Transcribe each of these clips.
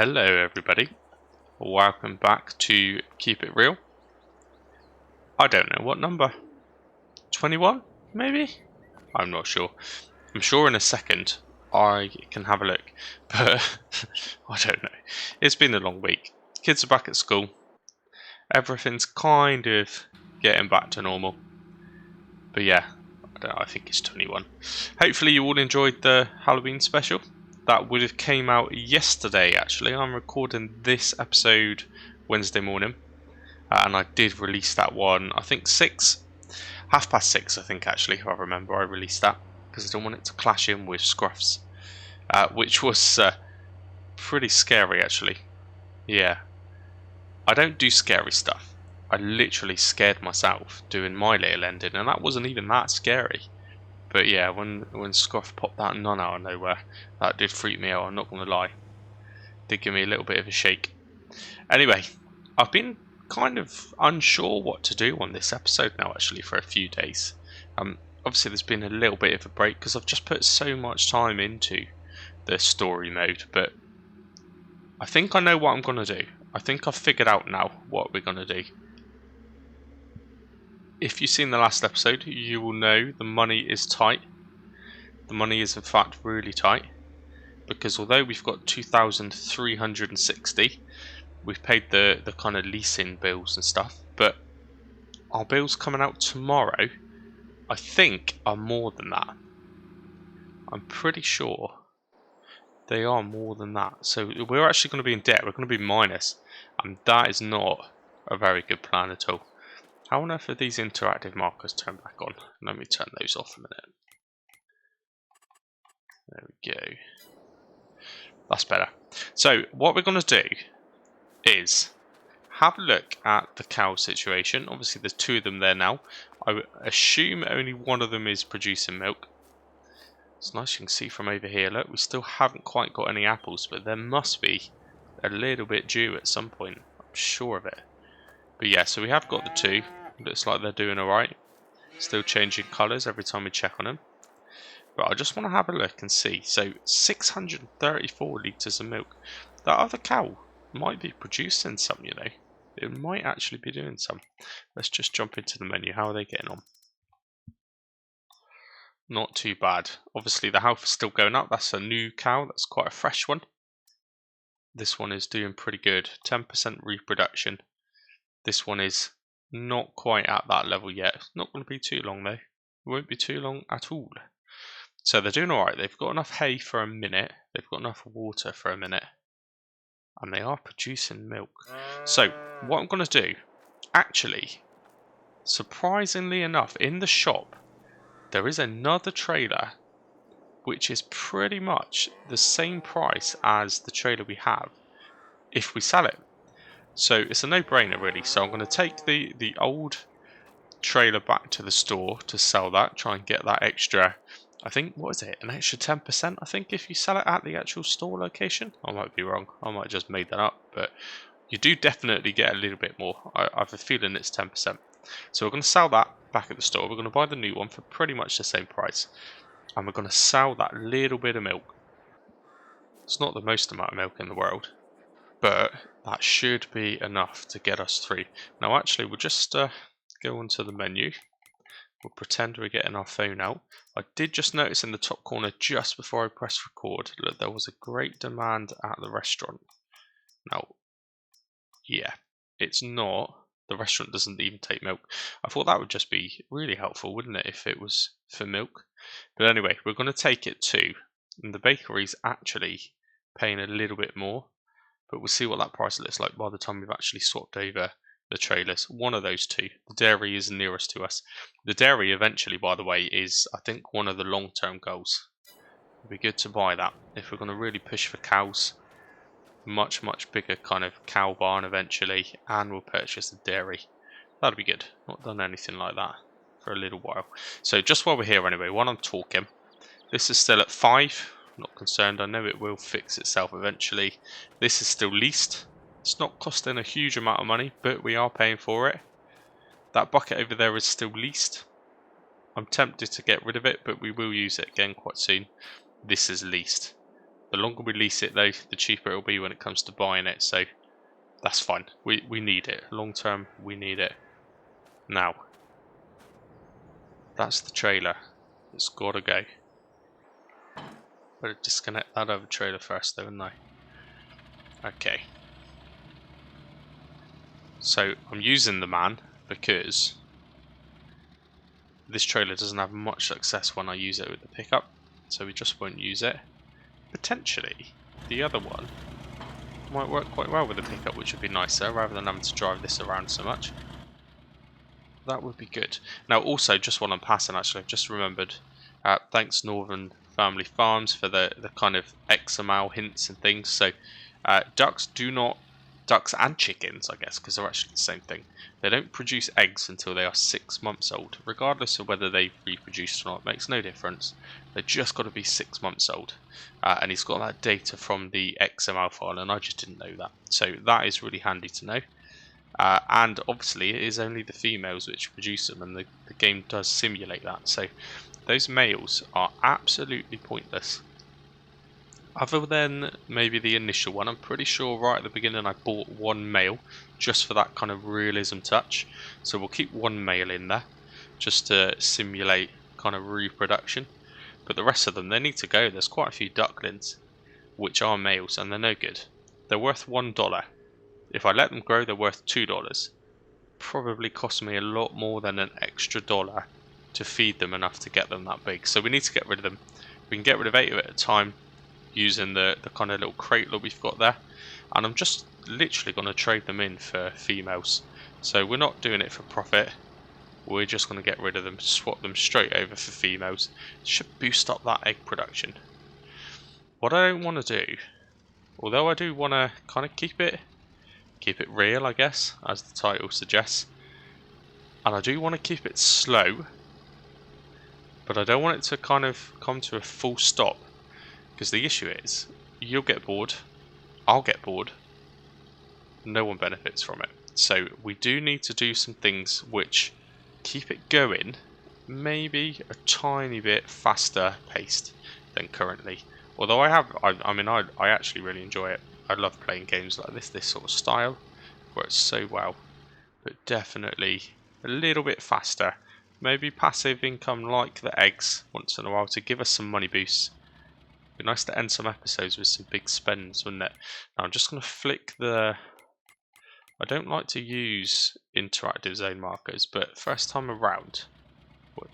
Hello everybody, welcome back to Keep It Real. I don't know what number, 21 maybe? I'm not sure. I'm sure in a second I can have a look, but I don't know. It's been a long week, kids are back at school, everything's kind of getting back to normal. But yeah, I think it's 21. Hopefully you all enjoyed the Halloween special. That would have came out yesterday actually. I'm recording this episode Wednesday morning. And I did release that one, I think 6, 6:30 I think actually, I remember I released that. Because I don't want it to clash in with Scruff's. Which was pretty scary actually. Yeah. I don't do scary stuff. I literally scared myself doing my little ending. And that wasn't even that scary. But yeah, when Scruff popped that nun out of nowhere, that did freak me out, I'm not going to lie. Did give me a little bit of a shake. Anyway, I've been kind of unsure what to do on this episode now actually for a few days. Obviously there's been a little bit of a break because I've just put so much time into the story mode, but I think I know what I'm going to do. I think I've figured out now what we're going to do. If you've seen the last episode, you will know the money is tight. The money is in fact really tight, because although we've got 2,360, we've paid the kind of leasing bills and stuff, but our bills coming out tomorrow, I think, are more than that. I'm pretty sure they are more than that. So we're actually going to be in debt. We're going to be minus, and that is not a very good plan at all. How on earth are these interactive markers turned back on? Let me turn those off a minute. There we go. That's better. So what we're going to do is have a look at the cow situation. Obviously there's 2 of them there now. I would assume only one of them is producing milk. It's nice you can see from over here. Look, we still haven't quite got any apples, but there must be a little bit due at some point. I'm sure of it. But yeah, so we have got the 2. Looks like they're doing alright. Still changing colours every time we check on them. But I just want to have a look and see. So 634 litres of milk. That other cow might be producing some, you know. It might actually be doing some. Let's just jump into the menu. How are they getting on? Not too bad. Obviously the health is still going up. That's a new cow. That's quite a fresh one. This one is doing pretty good. 10% reproduction. This one is not quite at that level yet. It's not going to be too long though. It won't be too long at all. So they're doing alright. They've got enough hay for a minute. They've got enough water for a minute. And they are producing milk. So what I'm going to do, actually, surprisingly enough, in the shop, there is another trailer which is pretty much the same price as the trailer we have if we sell it. So it's a no-brainer really. So I'm going to take the old trailer back to the store to sell that, try and get that extra, I think, what is it, an extra 10% I think if you sell it at the actual store location. I might be wrong, I might have just made that up, but you do definitely get a little bit more. I have a feeling it's 10%. So we're going to sell that back at the store. We're going to buy the new one for pretty much the same price, and we're going to sell that little bit of milk. It's not the most amount of milk in the world, but that should be enough to get us through. Now actually we'll just go onto the menu. We'll pretend we're getting our phone out. I did just notice in the top corner just before I press record, look, there was a great demand at the restaurant. Now, yeah, it's not. The restaurant doesn't even take milk. I thought that would just be really helpful, wouldn't it, if it was for milk? But anyway, we're going to take it too. And the bakery's actually paying a little bit more. But we'll see what that price looks like by the time we've actually swapped over the trailers. One of those 2. The dairy is nearest to us. The dairy eventually, by the way, is I think one of the long-term goals. It'd be good to buy that if we're going to really push for cows. Much bigger kind of cow barn eventually, and we'll purchase the dairy. That'd be good. Not done anything like that for a little while. So just while we're here anyway, while I'm talking, this is still at 5. Not concerned, I know it will fix itself eventually. This is still leased. It's not costing a huge amount of money, but we are paying for it. That bucket over there is still leased. I'm tempted to get rid of it, but we will use it again quite soon. This is leased. The longer we lease it though, the cheaper it'll be when it comes to buying it, so that's fine. We need it. Long term, we need it. Now, that's the trailer. It's gotta go. Better disconnect that other trailer first though, haven't I? Okay. So I'm using the man because this trailer doesn't have much success when I use it with the pickup, so we just won't use it. Potentially, the other one might work quite well with the pickup, which would be nicer rather than having to drive this around so much. That would be good. Now, also, just while I'm passing, actually, I've just remembered. Thanks, Northern Family Farms, for the kind of XML hints and things. So, ducks and chickens, I guess, because they're actually the same thing. They don't produce eggs until they are 6 months old, regardless of whether they reproduce or not. It makes no difference. They've just got to be 6 months old, and he's got that data from the XML file, and I just didn't know that. So that is really handy to know. And obviously it is only the females which produce them, and the game does simulate that, so those males are absolutely pointless. Other than maybe the initial one, I'm pretty sure right at the beginning I bought one male just for that kind of realism touch, so we'll keep one male in there just to simulate kind of reproduction. But the rest of them, they need to go. There's quite a few ducklings which are males and they're no good. They're worth $1. If I let them grow, they're worth $2. Probably cost me a lot more than an extra $1 to feed them enough to get them that big. So we need to get rid of them. We can get rid of 8 at a time using the kind of little crate that we've got there. And I'm just literally going to trade them in for females. So we're not doing it for profit. We're just going to get rid of them, swap them straight over for females. Should boost up that egg production. What I don't want to do, although I do want to kind of keep it real, I guess, as the title suggests, and I do want to keep it slow, but I don't want it to kind of come to a full stop, because the issue is you'll get bored, I'll get bored, no one benefits from it. So we do need to do some things which keep it going, maybe a tiny bit faster paced than currently. Although I actually really enjoy it. I love playing games like this sort of style, works so well, but definitely a little bit faster. Maybe passive income like the eggs once in a while to give us some money boosts. It'd be nice to end some episodes with some big spends, wouldn't it? Now I'm just going to flick the... I don't like to use interactive zone markers, but first time around,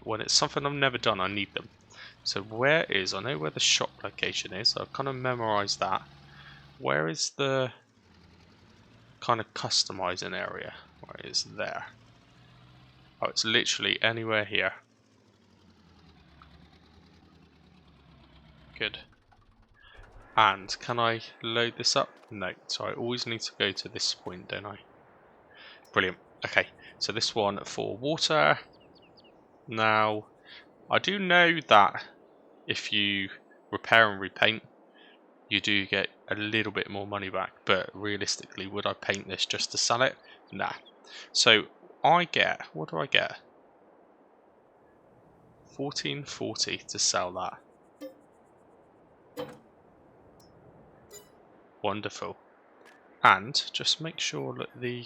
when it's something I've never done, I need them. So I know where the shop location is, I've kind of memorised that. Where is the kind of customizing area? Where it is there? Oh, it's literally anywhere here. Good. And can I load this up? No, so I always need to go to this point, don't I? Brilliant. Okay, so this one for water. Now, I do know that if you repair and repaint, you do get a little bit more money back, but realistically, would I paint this just to sell it? Nah. So what do I get? 1440 to sell that. Wonderful. And just make sure that the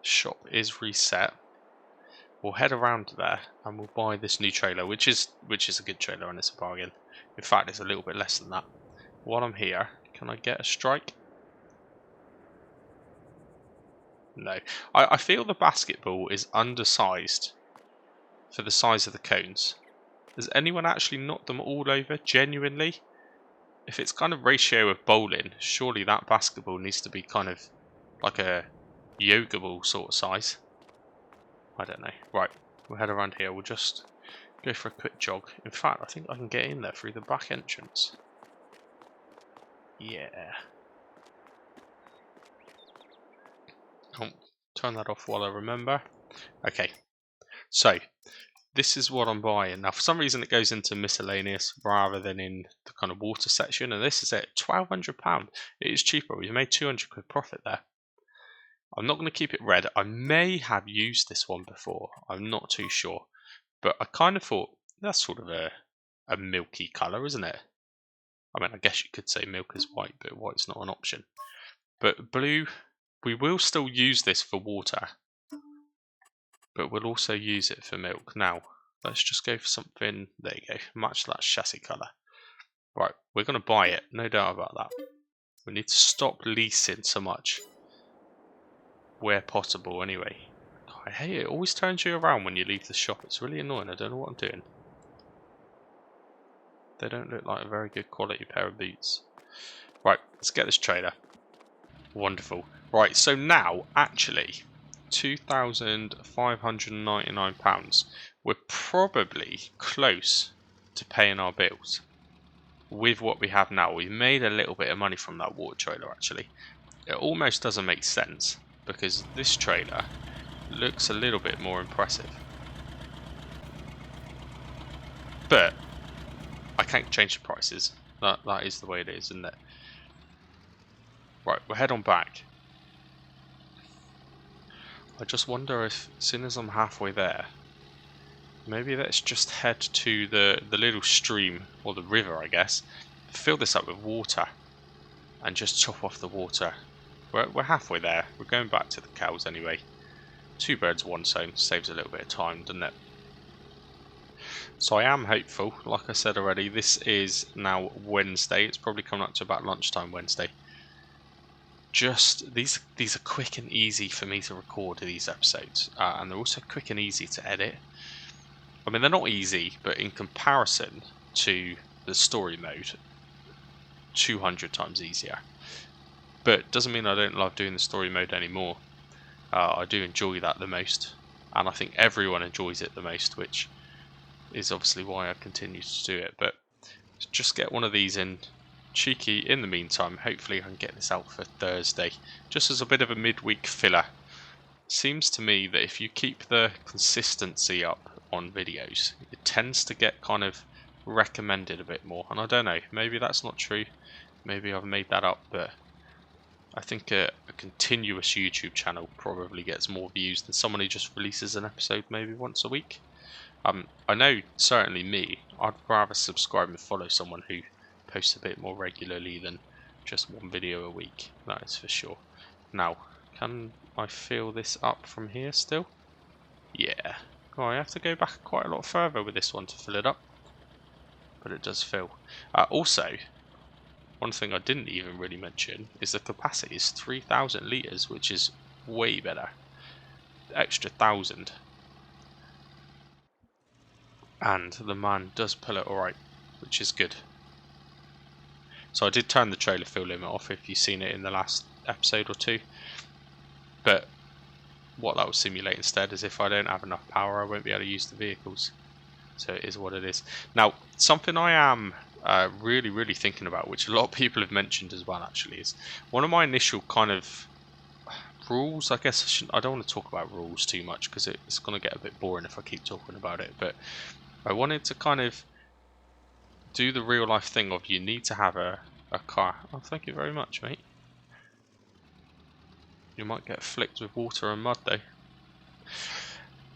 shop is reset. We'll head around there and we'll buy this new trailer, which is a good trailer and it's a bargain. In fact, it's a little bit less than that. While I'm here, can I get a strike? No. I feel the basketball is undersized for the size of the cones. Has anyone actually knocked them all over, genuinely? If it's kind of ratio of bowling, surely that basketball needs to be kind of like a yoga ball sort of size. I don't know. Right, we'll head around here. We'll just go for a quick jog. In fact, I think I can get in there through the back entrance. Yeah. Oh, turn that off while I remember. Okay, so this is what I'm buying. Now, for some reason, it goes into miscellaneous rather than in the kind of water section, and this is it, £1,200. It is cheaper. We've made 200 quid profit there. I'm not going to keep it red. I may have used this one before. I'm not too sure. But I kind of thought, that's sort of a milky colour, isn't it? I mean, I guess you could say milk is white, but white's not an option. But blue, we will still use this for water, but we'll also use it for milk. Now, let's just go for something, there you go, match that chassis colour. Right, we're going to buy it, no doubt about that. We need to stop leasing so much, where possible anyway. I hate it, it always turns you around when you leave the shop, it's really annoying, I don't know what I'm doing. They don't look like a very good quality pair of boots. Right, let's get this trailer. Wonderful. Right, so now, actually, £2,599. We're probably close to paying our bills with what we have now. We've made a little bit of money from that water trailer, actually. It almost doesn't make sense, because this trailer looks a little bit more impressive. But I can't change the prices. That is the way it is, isn't it? Right, we'll head on back. I just wonder if, as soon as I'm halfway there, maybe let's just head to the little stream, or the river I guess, fill this up with water, and just top off the water. We're halfway there, we're going back to the cows anyway. 2 birds, 1 stone, saves a little bit of time, doesn't it? So I am hopeful, like I said already, this is now Wednesday, it's probably coming up to about lunchtime Wednesday. Just, these are quick and easy for me to record these episodes, and they're also quick and easy to edit. I mean, they're not easy, but in comparison to the story mode, 200 times easier. But doesn't mean I don't love doing the story mode anymore. I do enjoy that the most, and I think everyone enjoys it the most, which is obviously why I continue to do it. But just get one of these in cheeky in the meantime. Hopefully I can get this out for Thursday, just as a bit of a midweek filler. Seems to me that if you keep the consistency up on videos, it tends to get kind of recommended a bit more. And I don't know, maybe that's not true, maybe I've made that up, but I think a continuous YouTube channel probably gets more views than someone who just releases an episode maybe once a week. I know certainly me, I'd rather subscribe and follow someone who posts a bit more regularly than just 1 video a week, that is for sure. Now, can I fill this up from here still? Yeah. Oh, I have to go back quite a lot further with this one to fill it up, but it does fill. Also, one thing I didn't even really mention is the capacity is 3,000 litres, which is way better. Extra 1,000. And the man does pull it alright, which is good. So I did turn the trailer fill limit off if you've seen it in the last episode or two. But what that will simulate instead is if I don't have enough power, I won't be able to use the vehicles. So it is what it is. Now, something I am really thinking about, which a lot of people have mentioned as well actually, is one of my initial kind of rules. I guess I don't want to talk about rules too much because it's going to get a bit boring if I keep talking about it. But I wanted to kind of do the real life thing of you need to have a car. Oh, thank you very much, mate. You might get flicked with water and mud though.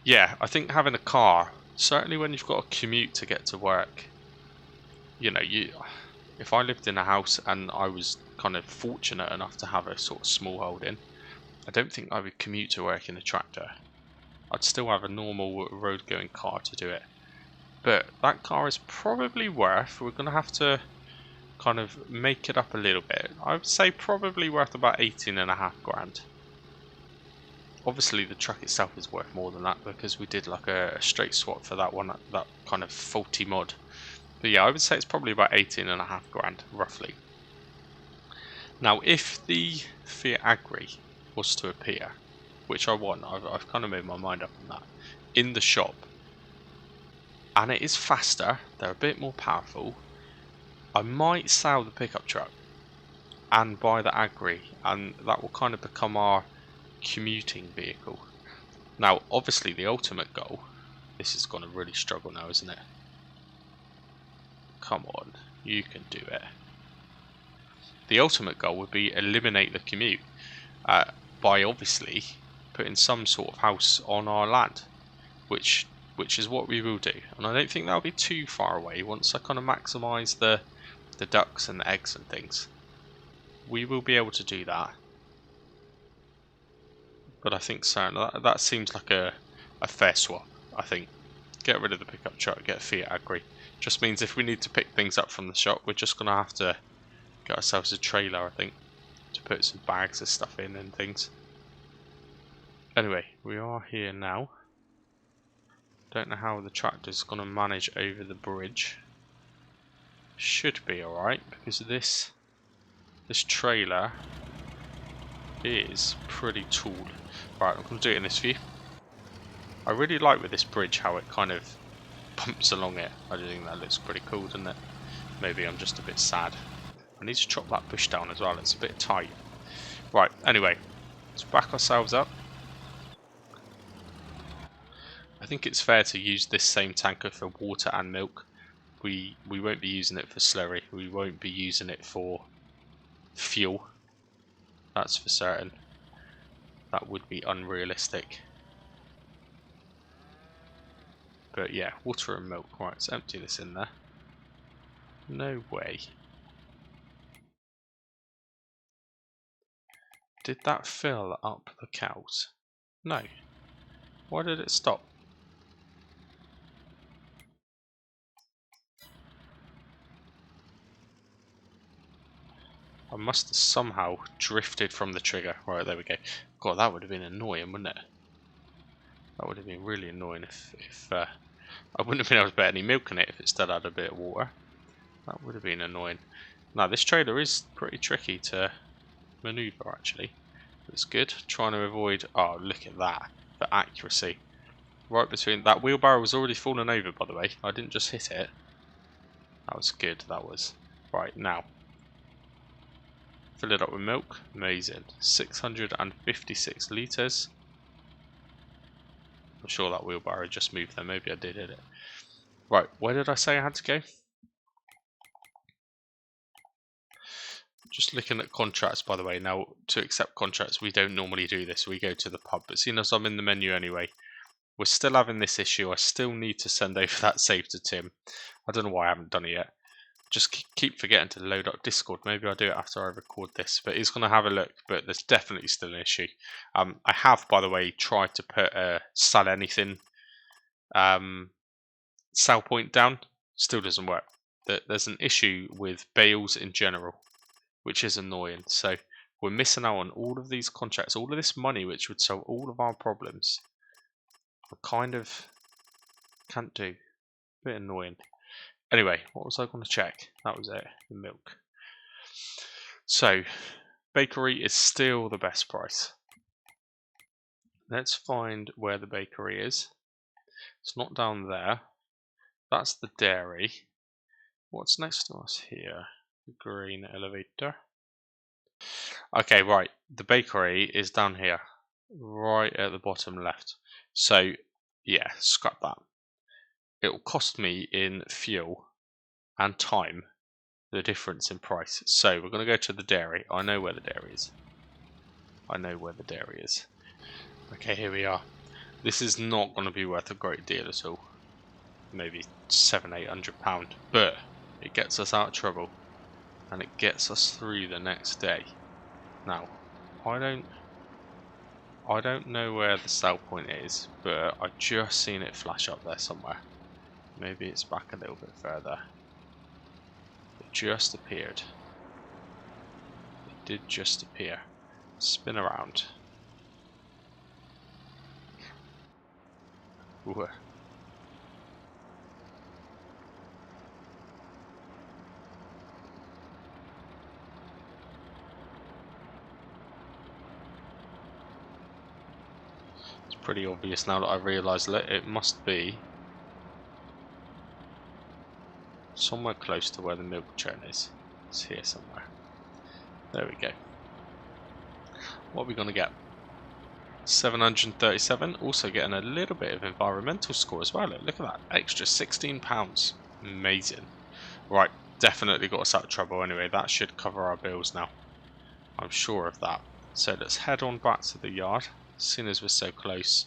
Yeah, I think having a car, certainly when you've got a commute to get to work, you know, if I lived in a house and I was kind of fortunate enough to have a sort of small holding, I don't think I would commute to work in a tractor. I'd still have a normal road going car to do it. But that car is probably worth, we're going to have to kind of make it up a little bit. I would say probably worth about 18.5 grand. Obviously the truck itself is worth more than that because we did like a straight swap for that one, that kind of faulty mod. But yeah, I would say it's probably about 18.5 grand roughly. Now if the Fiat Agri was to appear, which I want, I've kind of made my mind up on that, in the shop, and it is faster, they're a bit more powerful, I might sell the pickup truck and buy the Agri, and that will kind of become our commuting vehicle. Now obviously the ultimate goal, this is going to really struggle now, isn't it? Come on, you can do it. The ultimate goal would be eliminate the commute by obviously putting some sort of house on our land, which is what we will do, and I don't think that'll be too far away once I kind of maximise the the ducks and the eggs and things. We will be able to do that. But I think so. That seems like a fair swap, I think. Get rid of the pickup truck, get Fiat Agri. Just means if we need to pick things up from the shop, we're just going to have to get ourselves a trailer, I think, to put some bags of stuff in and things. Anyway, we are here now. Don't know how the tractor's going to manage over the bridge. Should be alright, because this trailer is pretty tall. Right, I'm going to do it in this view. I really like with this bridge how it kind of bumps along it. I just think that looks pretty cool, doesn't it? Maybe I'm just a bit sad. I need to chop that bush down as well, it's a bit tight. Right, anyway, let's back ourselves up. I think it's fair to use this same tanker for water and milk. We won't be using it for slurry, we won't be using it for fuel. That's for certain. That would be unrealistic. But yeah, water and milk. Right, let's empty this in there. No way. Did that fill up the cows? No. Why did it stop? I must have somehow drifted from the trigger. Right, there we go. God, that would have been annoying, wouldn't it? That would have been really annoying if I wouldn't have been able to put any milk in it if it still had a bit of water. That would have been annoying. Now, this trailer is pretty tricky to maneuver, actually. It's good. Trying to avoid... Oh, look at that. For accuracy. Right between... That wheelbarrow was already fallen over, by the way. I didn't just hit it. That was good, that was. Right, now. Fill it up with milk. Amazing. 656 litres. I'm sure that wheelbarrow just moved there. Maybe I did hit it. Right, where did I say I had to go? Just looking at contracts, by the way. Now, to accept contracts, we don't normally do this. We go to the pub. But seeing as I'm in the menu anyway, we're still having this issue. I still need to send over that save to Tim. I don't know why I haven't done it yet. Just keep forgetting to load up Discord. Maybe I'll do it after I record this. But he's going to have a look. But there's definitely still an issue. I have, by the way, tried to put a sell anything sell point down. Still doesn't work. There's an issue with bales in general, which is annoying. So we're missing out on all of these contracts, all of this money, which would solve all of our problems. I kind of can't do. A bit annoying. Anyway, what was I going to check? That was it, the milk. So, bakery is still the best price. Let's find where the bakery is. It's not down there. That's the dairy. What's next to us here? The green elevator. Okay, right. The bakery is down here. Right at the bottom left. So, yeah, scrap that. It will cost me in fuel and time the difference in price. So we're going to go to the dairy. I know where the dairy is. I know where the dairy is. Okay, here we are. This is not going to be worth a great deal at all. Maybe £700-800, but it gets us out of trouble and it gets us through the next day. Now, I don't know where the sell point is, but I just seen it flash up there somewhere. Maybe it's back a little bit further. It just appeared. It did just appear. Spin around. Ooh. It's pretty obvious now that I realise that it must be somewhere close to where the milk churn is. It's here somewhere. There we go. What are we going to get? 737. Also getting a little bit of environmental score as well. Look at that. Extra £16. Amazing. Right. Definitely got us out of trouble anyway. That should cover our bills now. I'm sure of that. So let's head on back to the yard. As soon as we're so close.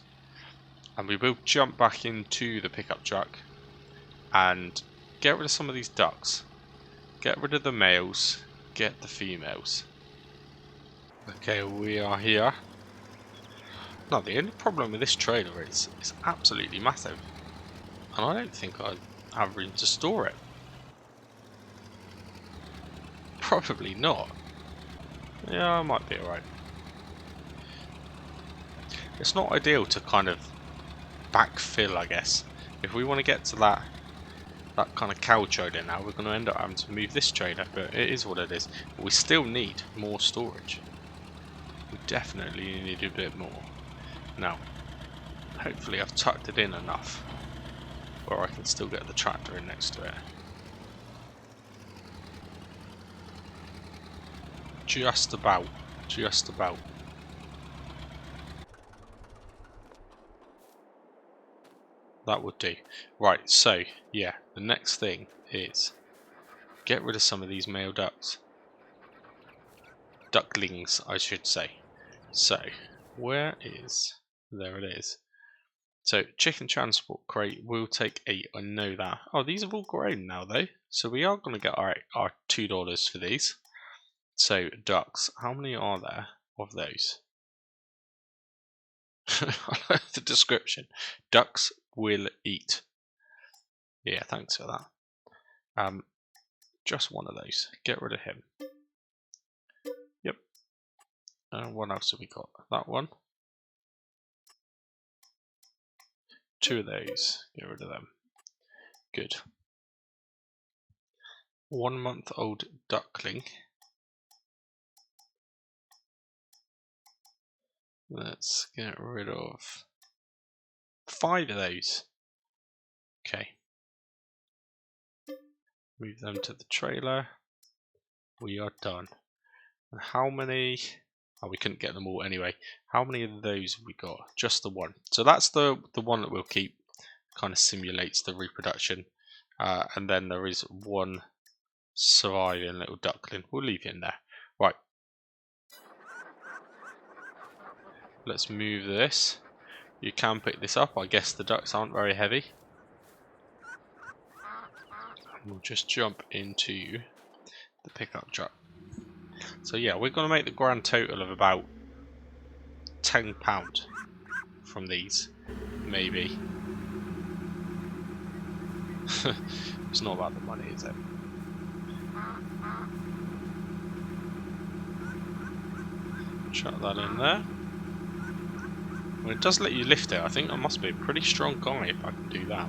And we will jump back into the pickup truck. And get rid of some of these ducks. Get rid of the males, get the females. Okay, we are here. Now, the only problem with this trailer is it's absolutely massive. And I don't think I have room to store it. Probably not. Yeah, I might be alright. It's not ideal to kind of backfill, I guess. If we want to get to that kind of cow trailer now, we're going to end up having to move this trailer, but it is what it is. But we still need more storage. We definitely need a bit more. Now, hopefully I've tucked it in enough where I can still get the tractor in next to it. Just about. Just about. That would do. Right, so, yeah, the next thing is get rid of some of these male ducks. Ducklings, I should say. So, where is... There it is. So, chicken transport crate will take 8, I know that. Oh, these have all grown now, though. So, we are going to get our $2 for these. So, ducks, how many are there of those? I love the description. Ducks will eat. Yeah, thanks for that. Just one of those. Get rid of him. Yep. What else have we got? That one. 2 of those. Get rid of them. Good. 1-month-old duckling. Let's get rid of 5 of those. Okay. Move them to the trailer. We are done. And how many... Oh, we couldn't get them all anyway. How many of those have we got? Just the one. So that's the one that we'll keep. Kind of simulates the reproduction. And then there is one surviving little duckling. We'll leave him there. Right. Let's move this. You can pick this up. I guess the ducks aren't very heavy. We'll just jump into the pickup truck. So yeah, we're going to make the grand total of about £10 from these, maybe. It's not about the money, is it? Chuck that in there. Well, it does let you lift it. I think I must be a pretty strong guy if I can do that.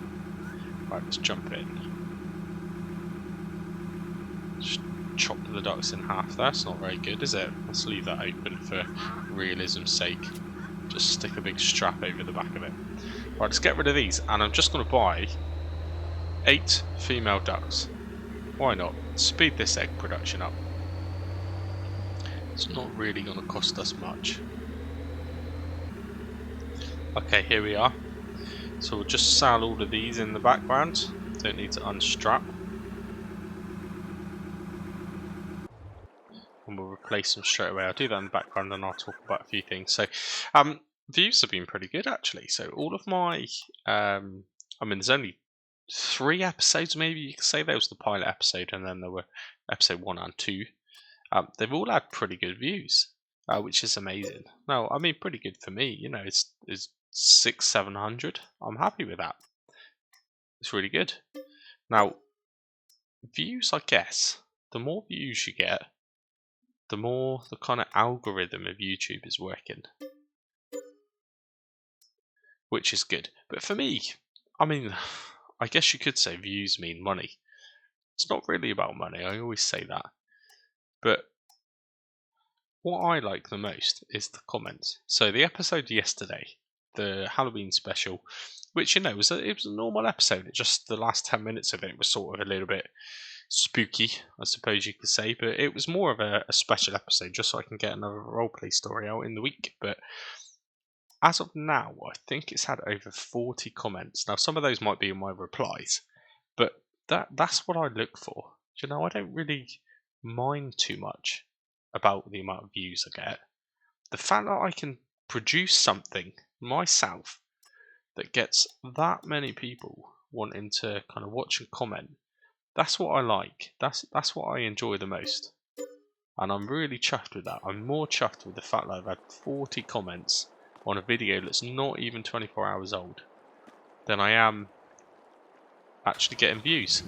Right, let's jump in. Just chop the ducks in half. That's not very good, is it? Let's leave that open for realism's sake. Just stick a big strap over the back of it. Right, let's get rid of these, and I'm just going to buy 8 female ducks. Why not? Speed this egg production up. It's not really going to cost us much. Okay, here we are. So we'll just sell all of these in the background. Don't need to unstrap. And we'll replace them straight away. I'll do that in the background and I'll talk about a few things. So, views have been pretty good actually. So all of my, I mean, there's only 3 episodes maybe you could say. There was the pilot episode and then there were episode 1 and 2. They've all had pretty good views, which is amazing. No, I mean pretty good for me. You know, it's 600-700. I'm happy with that. It's really good. Now, views, I guess, the more views you get, the more the kind of algorithm of YouTube is working, which is good. But for me, I mean, I guess you could say views mean money. It's not really about money. I always say that. But what I like the most is the comments. So the episode yesterday, the Halloween special, which, you know, it was a normal episode. It just, the last 10 minutes of it was sort of a little bit spooky, I suppose you could say, but it was more of a special episode just so I can get another roleplay story out in the week. But as of now, I think it's had over 40 comments. Now, some of those might be in my replies, but that's what I look for. You know, I don't really mind too much about the amount of views I get. The fact that I can produce something myself that gets that many people wanting to kind of watch and comment That's what I like. That's what I enjoy the most. And I'm really chuffed with that. I'm more chuffed with the fact that I've had 40 comments on a video that's not even 24 hours old than I am actually getting views.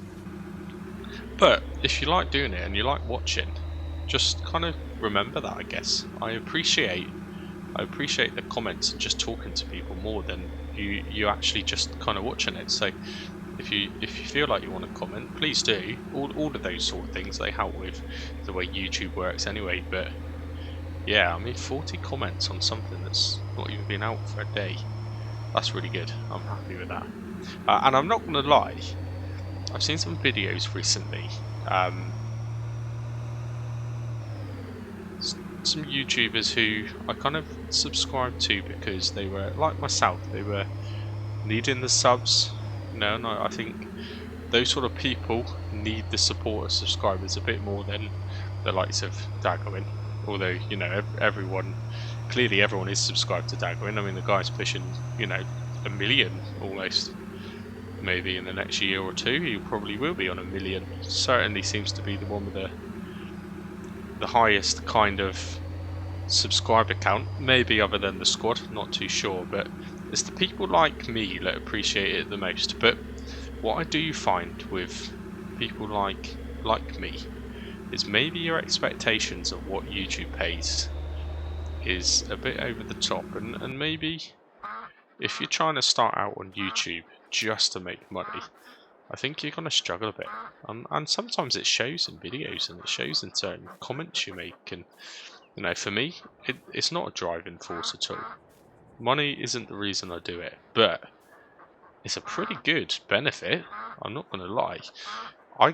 But if you like doing it and you like watching, just kind of remember that, I guess. I appreciate the comments and just talking to people more than you actually just kind of watching it. So if you feel like you want to comment, please do. All of those sort of things, they help with the way YouTube works anyway. But yeah, I mean, 40 comments on something that's not even been out for a day. That's really good. I'm happy with that. And I'm not going to lie, I've seen some videos recently. Some YouTubers who I kind of subscribed to because they were, like myself, they were needing the subs. And I think those sort of people need the support of subscribers a bit more than the likes of Dagwin. Although, everyone is subscribed to Dagwin. I mean, the guy's pushing, 1 million almost. Maybe in the next year or two, he probably will be on 1 million. Certainly seems to be the one with the highest kind of subscriber count. Maybe other than the squad, not too sure. But it's the people like me that appreciate it the most. But what I do find with people like me is maybe your expectations of what YouTube pays is a bit over the top, and maybe if you're trying to start out on YouTube just to make money, I think you're going to struggle a bit. And sometimes it shows in videos and it shows in certain comments you make. And for me, it's not a driving force at all. Money isn't the reason I do it, but it's a pretty good benefit. I'm not going to lie. I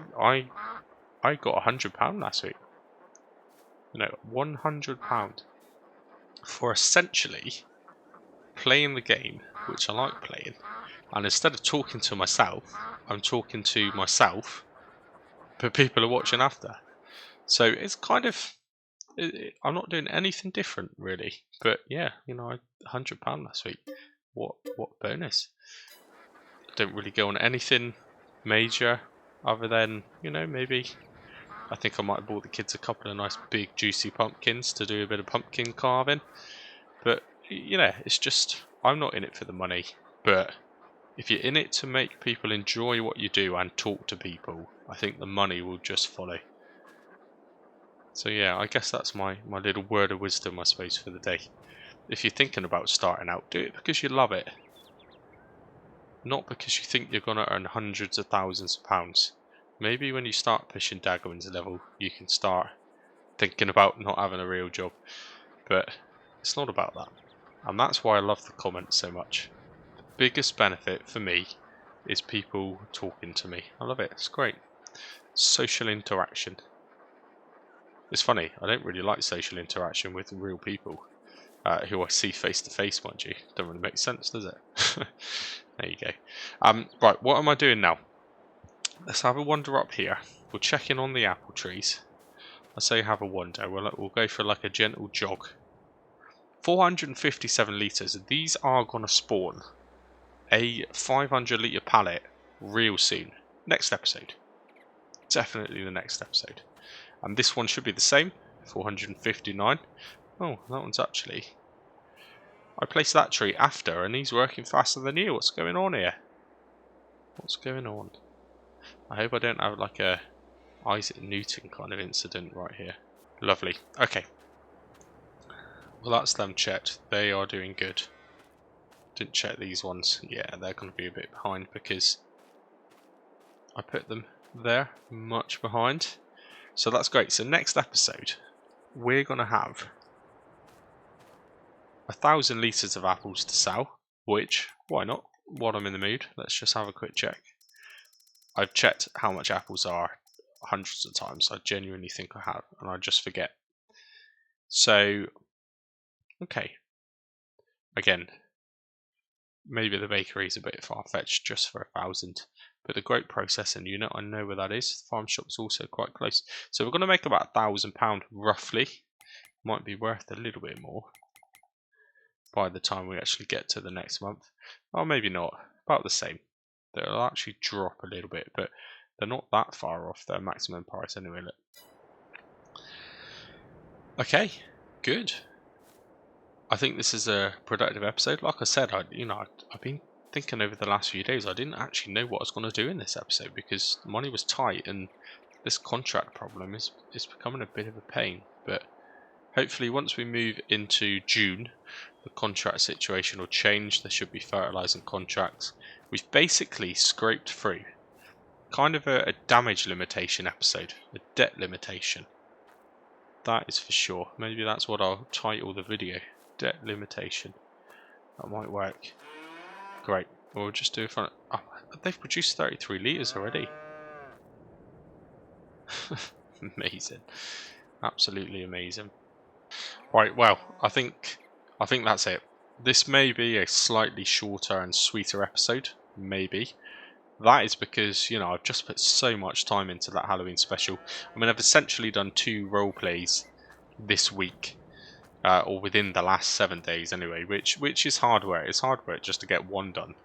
got £100 last week. £100 for essentially playing the game, which I like playing. And instead of talking to myself, I'm talking to myself, but people are watching after. So it's kind of, I'm not doing anything different really. But yeah, £100 last week. What bonus? I don't really go on anything major other than, maybe I think I might have bought the kids a couple of nice big juicy pumpkins to do a bit of pumpkin carving. But it's just, I'm not in it for the money. But if you're in it to make people enjoy what you do and talk to people, I think the money will just follow. So yeah, I guess that's my little word of wisdom, I suppose, for the day. If you're thinking about starting out, do it because you love it. Not because you think you're going to earn hundreds of thousands of pounds. Maybe when you start pushing Dagwin's level, you can start thinking about not having a real job. But it's not about that. And that's why I love the comments so much. The biggest benefit for me is people talking to me. I love it. It's great. Social interaction. It's funny, I don't really like social interaction with real people who I see face to face, mind you. Don't really make sense, does it? There you go. Right, what am I doing now? Let's have a wander up here. We'll check in on the apple trees. I say have a wander. We'll go for like a gentle jog. 457 litres. These are going to spawn a 500 litre pallet real soon. Next episode. Definitely the next episode. And this one should be the same. 459. Oh, that one's actually... I placed that tree after and he's working faster than you. What's going on here? What's going on? I hope I don't have like a Isaac Newton kind of incident right here. Lovely. Okay. Well, that's them checked. They are doing good. Didn't check these ones. Yeah, they're going to be a bit behind because I put them there, much behind. So that's great. So next episode, we're going to have 1,000 litres of apples to sell, which, why not? While I'm in the mood, let's just have a quick check. I've checked how much apples are hundreds of times. I genuinely think I have, and I just forget. So, okay. Again, maybe the bakery is a bit far-fetched just for 1,000, but the grape processing unit, I know where that is. The farm shop's also quite close. So we're going to make about £1,000 roughly. Might be worth a little bit more by the time we actually get to the next month. Or maybe not. About the same. It'll actually drop a little bit, but They're not that far off their maximum price anyway. Look. Okay, good. I think this is a productive episode. Like I said, I've been thinking over the last few days. I didn't actually know what I was going to do in this episode because money was tight, and this contract problem is becoming a bit of a pain. But hopefully, once we move into June, the contract situation will change. There should be fertilizing contracts. We've basically scraped through kind of a damage limitation episode, a debt limitation. That is for sure. Maybe that's what I'll title the video. Debt limitation. That might work. Great. We'll just do it for... Oh, they've produced 33 litres already. Amazing. Absolutely amazing. Right, well, I think that's it. This may be a slightly shorter and sweeter episode. Maybe. That is because, I've just put so much time into that Halloween special. I mean, I've essentially done 2 role plays this week. Or within the last 7 days anyway, which is hard work. It's hard work just to get one done.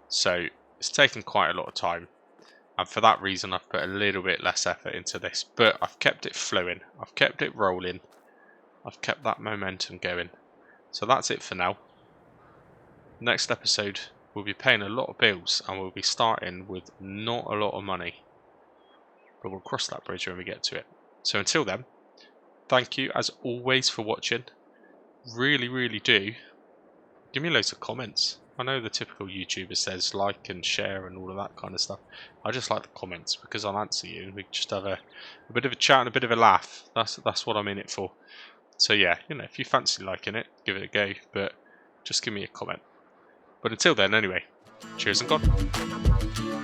So it's taken quite a lot of time. And for that reason, I've put a little bit less effort into this. But I've kept it flowing. I've kept it rolling. I've kept that momentum going. So that's it for now. Next episode, we'll be paying a lot of bills. And we'll be starting with not a lot of money. But we'll cross that bridge when we get to it. So until then, thank you as always for watching. Really do give me loads of comments. I know the typical YouTuber says like and share and all of that kind of stuff. I just like the comments because I'll answer you and we can just have a bit of a chat and a bit of a laugh. That's what I'm in it for. So yeah, if you fancy liking it, give it a go, but just give me a comment. But until then, anyway, cheers and God.